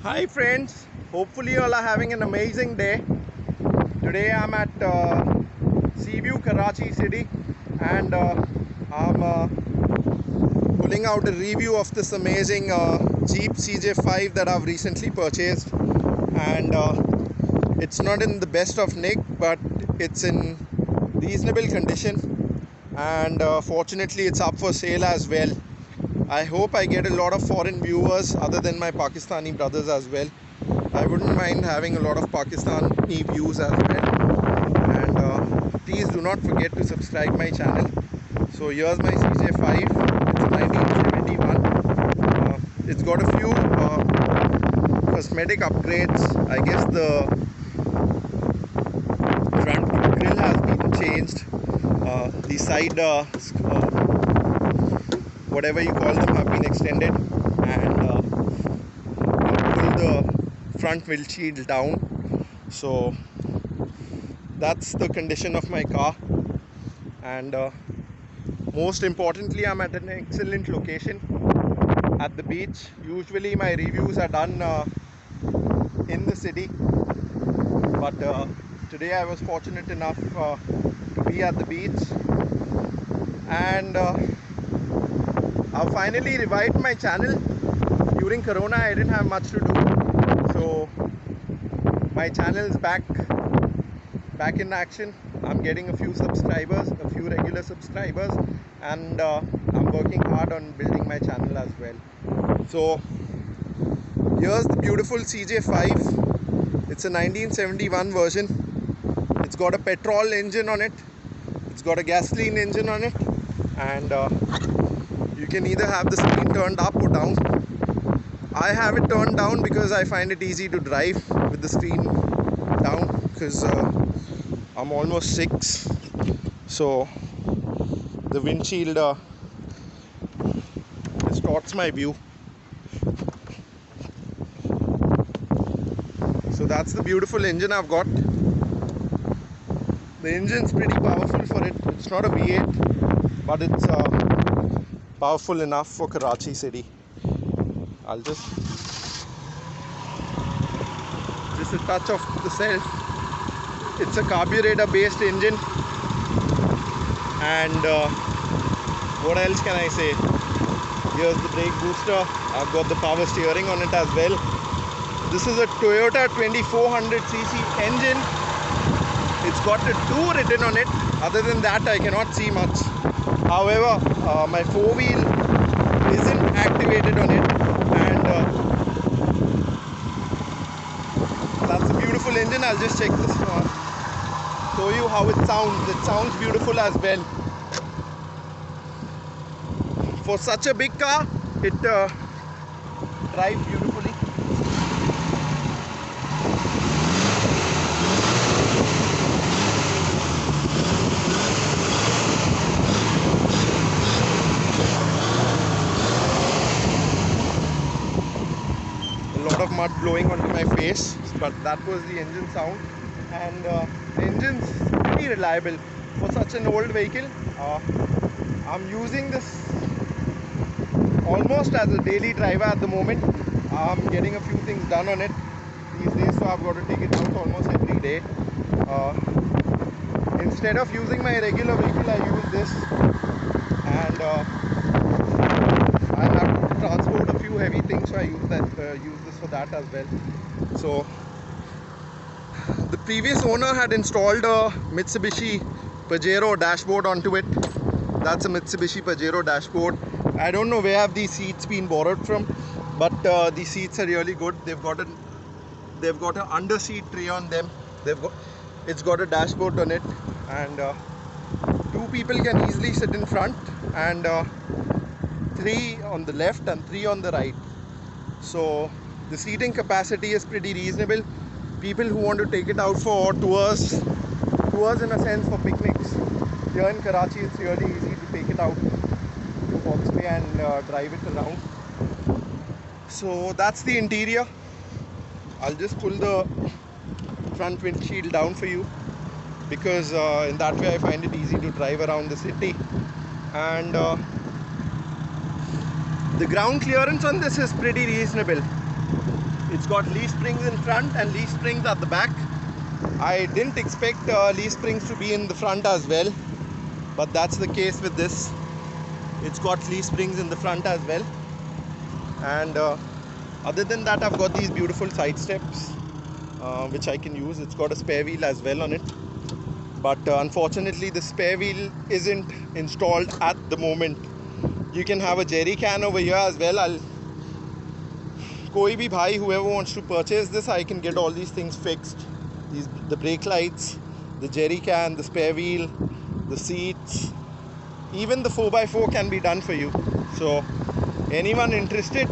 Hi friends, hopefully you all are having an amazing day. Today I'm at Seaview, Karachi City, and I'm pulling out a review of this amazing Jeep CJ5 that I've recently purchased. And it's not in the best of nick, but it's in reasonable condition, and fortunately it's up for sale as well. I hope I get a lot of foreign viewers other than my Pakistani brothers as well. I wouldn't mind having a lot of Pakistani views as well. And please do not forget to subscribe my channel. So here's my CJ5. It's a 1971. It's got a few cosmetic upgrades. I guess the front grille has been changed. The side whatever you call them have been extended, and pull the front windshield down. So that's the condition of my car, and most importantly I'm at an excellent location at the beach. Usually my reviews are done in the city, but today I was fortunate enough to be at the beach, and I've finally revived my channel. During Corona I didn't have much to do, so my channel is back in action. I'm getting a few subscribers, a few regular subscribers, and I'm working hard on building my channel as well. So here's the beautiful CJ5. It's a 1971 version. It's got a petrol engine on it, it's got a gasoline engine on it, and you can either have the screen turned up or down. I have it turned down because I find it easy to drive with the screen down, because I'm almost 6, so the windshield distorts my view. So that's the beautiful engine I've got. The engine's pretty powerful for it. It's not a V8, but it's powerful enough for Karachi City. I'll just a touch of the self. It's a carburetor based engine, and what else can I say? Here's the brake booster. I've got the power steering on it as well. This is a Toyota 2400cc engine. It's got a 2 written on it. Other than that I cannot see much. However, my 4-wheel isn't activated on it, and that's a beautiful engine. I'll just check this, show you how it sounds. It sounds beautiful as well. For such a big car, it drives beautifully. A lot of mud blowing onto my face, but that was the engine sound, and the engine's pretty reliable for such an old vehicle. I'm using this almost as a daily driver at the moment. I'm getting a few things done on it these days, so I've got to take it out almost every day. Instead of using my regular vehicle, I use this, and I have to transport a few heavy things, so I use this for that as well. So the previous owner had installed a Mitsubishi Pajero dashboard onto it. That's a Mitsubishi Pajero dashboard. I don't know where have these seats been borrowed from, but these seats are really good. They've got an under seat tray on them. It's got a dashboard on it, and 2 people can easily sit in front, and 3 on the left and 3 on the right. So the seating capacity is pretty reasonable. People who want to take it out for tours in a sense, for picnics. Here in Karachi it's really easy to take it out to Hawke's Bay and drive it around. So that's the interior. I'll just pull the front windshield down for you, because in that way I find it easy to drive around the city. And the ground clearance on this is pretty reasonable. It's got leaf springs in front and leaf springs at the back. I didn't expect leaf springs to be in the front as well, but that's the case with this. It's got leaf springs in the front as well. And other than that, I've got these beautiful side steps which I can use. It's got a spare wheel as well on it, but unfortunately the spare wheel isn't installed at the moment. You can have a jerry can over here as well. Koi bhi bhai, whoever wants to purchase this, I can get all these things fixed. The brake lights, the jerry can, the spare wheel, the seats, even the 4x4 can be done for you. So anyone interested,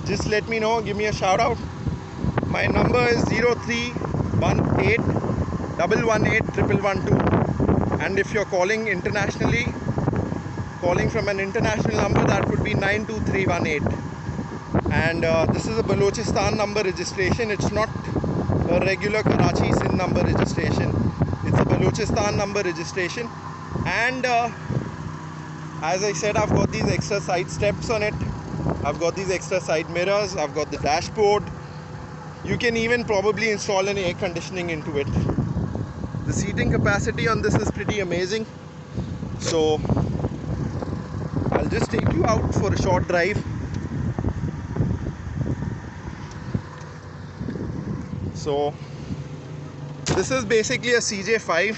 just let me know, give me a shout out. My number is 0318 118 112, and if you're calling internationally, calling from an international number, that would be 92318. And this is a Balochistan number registration. It's not a regular Karachi Sindh number registration. It's a Balochistan number registration. And as I said, I've got these extra side steps on it. I've got these extra side mirrors. I've got the dashboard. You can even probably install an air conditioning into it. The seating capacity on this is pretty amazing. So I'll just take you out for a short drive. So this is basically a CJ5.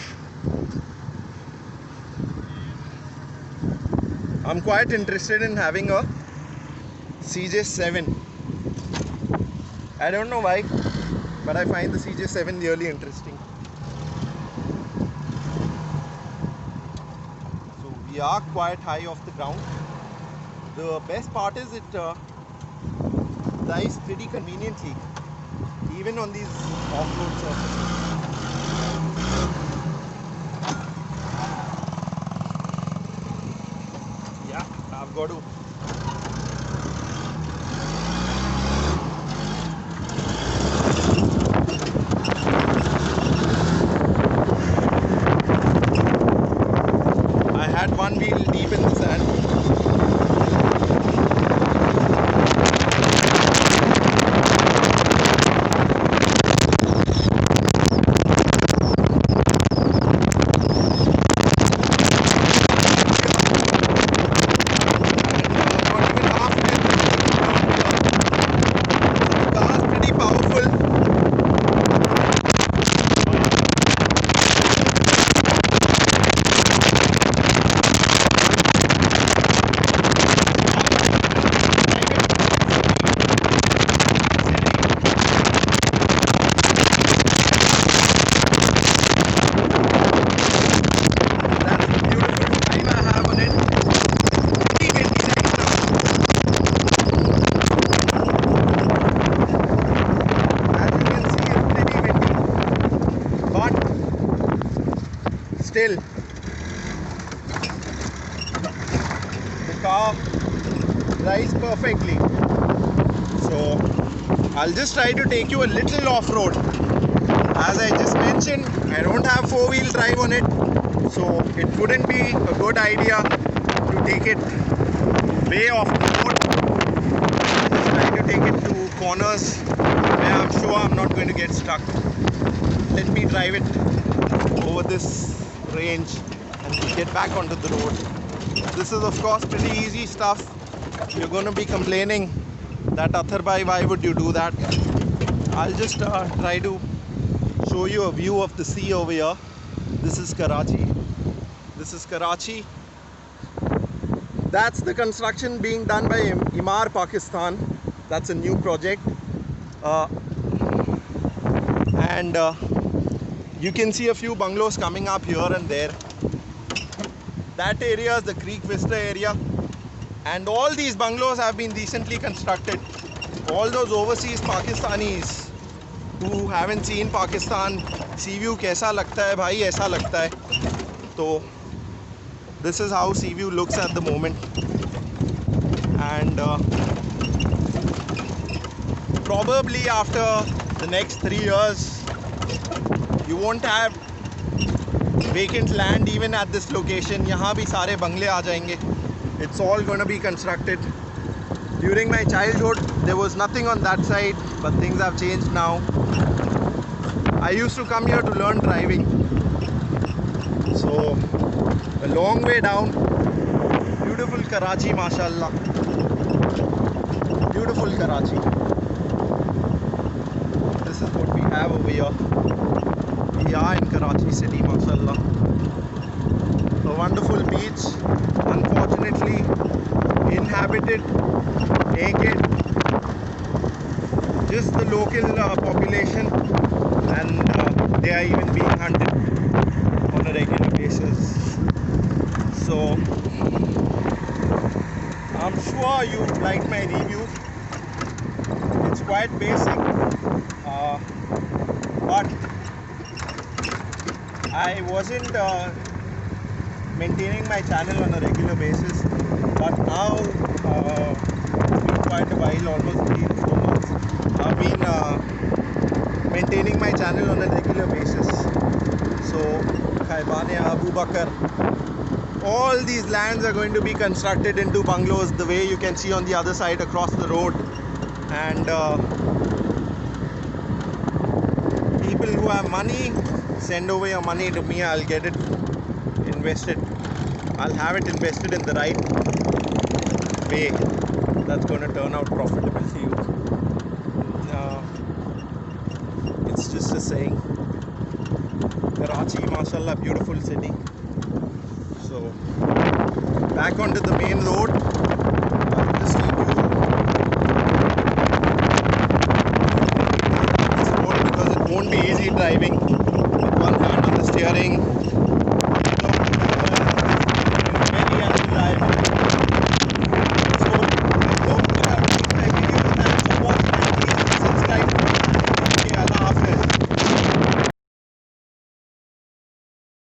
I'm quite interested in having a CJ7. I don't know why, but I find the CJ7 really interesting. So we are quite high off the ground. The best part is it drives pretty conveniently, even on these off-road surfaces. Yeah, I've got to. I had one wheel deep in the sand. Still, the car drives perfectly. So I'll just try to take you a little off-road. As I just mentioned, I don't have four-wheel drive on it, so it wouldn't be a good idea to take it way off the road. I'll just try to take it to corners where I'm sure I'm not going to get stuck. Let me drive it over this range and get back onto the road. This is of course pretty easy stuff. You're going to be complaining that Athar bhai, why would you do that? I'll just try to show you a view of the sea over here. This is Karachi. This is Karachi. That's the construction being done by Emaar Pakistan. That's a new project. And you can see a few bungalows coming up here and there. That area is the Creek Vista area, and all these bungalows have been recently constructed. All those overseas Pakistanis who haven't seen Pakistan, sea view kaisa lagta hai bhai, aisa lagta hai. So this is how sea view looks at the moment, and probably after the next 3 years you won't have vacant land even at this location. Yahan bhi sare bangle aa jayenge. It's all going to be constructed. During my childhood, there was nothing on that side. but things have changed now. I used to come here to learn driving, so a long way down. Beautiful Karachi, mashallah. Beautiful Karachi. This is what we have over here. We are in Karachi city, mashallah. A wonderful beach, unfortunately inhabited, naked. Just the local population, and they are even being hunted on a regular basis. So I'm sure you liked my review. It's quite basic, but I wasn't maintaining my channel on a regular basis, but now it's been quite a while, almost 3-4 months. I've been maintaining my channel on a regular basis. So Khaybane Abu Bakr, all these lands are going to be constructed into bungalows, the way you can see on the other side across the road. And people who have money, send over your money to me. I'll get it invested. I'll have it invested in the right way that's going to turn out profitable for you. It's just a saying. Karachi, mashallah, beautiful city. So back onto the main road.